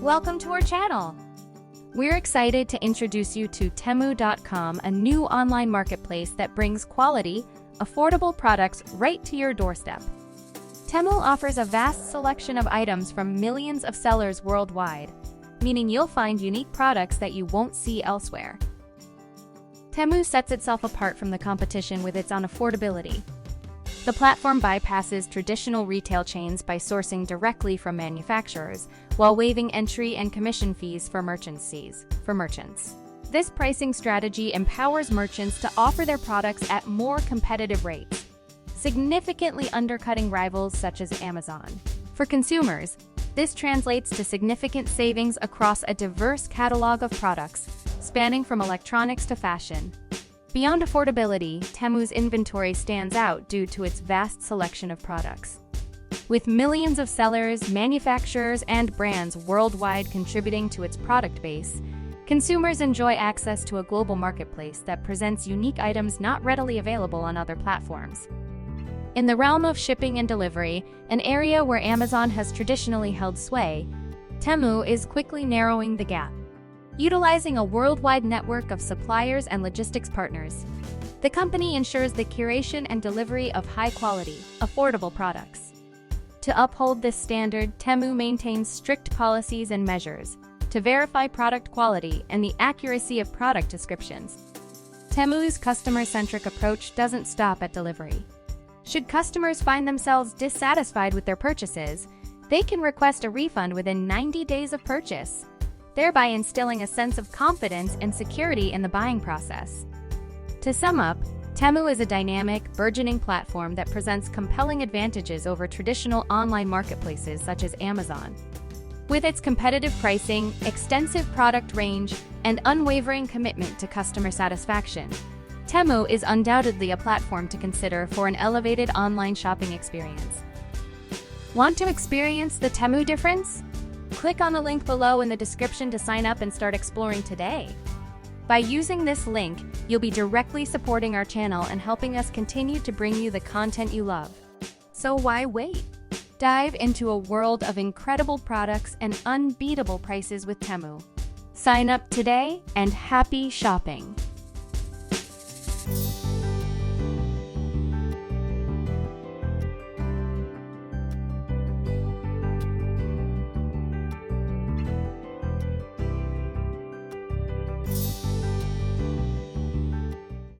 Welcome to our channel. We're excited to introduce you to Temu.com, a new online marketplace that brings quality, affordable products right to your doorstep. Temu offers a vast selection of items from millions of sellers worldwide, meaning you'll find unique products that you won't see elsewhere. Temu sets itself apart from the competition with its affordability. The platform bypasses traditional retail chains by sourcing directly from manufacturers, while waiving entry and commission fees for merchants. This pricing strategy empowers merchants to offer their products at more competitive rates, significantly undercutting rivals such as Amazon. For consumers, this translates to significant savings across a diverse catalog of products, spanning from electronics to fashion. Beyond affordability, Temu's inventory stands out due to its vast selection of products. With millions of sellers, manufacturers, and brands worldwide contributing to its product base, consumers enjoy access to a global marketplace that presents unique items not readily available on other platforms. In the realm of shipping and delivery, an area where Amazon has traditionally held sway, Temu is quickly narrowing the gap. Utilizing a worldwide network of suppliers and logistics partners, the company ensures the curation and delivery of high-quality, affordable products. To uphold this standard, Temu maintains strict policies and measures to verify product quality and the accuracy of product descriptions. Temu's customer-centric approach doesn't stop at delivery. Should customers find themselves dissatisfied with their purchases, they can request a refund within 90 days of purchase, thereby instilling a sense of confidence and security in the buying process. To sum up, Temu is a dynamic, burgeoning platform that presents compelling advantages over traditional online marketplaces such as Amazon. With its competitive pricing, extensive product range, and unwavering commitment to customer satisfaction, Temu is undoubtedly a platform to consider for an elevated online shopping experience. Want to experience the Temu difference? Click on the link below in the description to sign up and start exploring today. By using this link, you'll be directly supporting our channel and helping us continue to bring you the content you love. So why wait? Dive into a world of incredible products and unbeatable prices with Temu. Sign up today and happy shopping!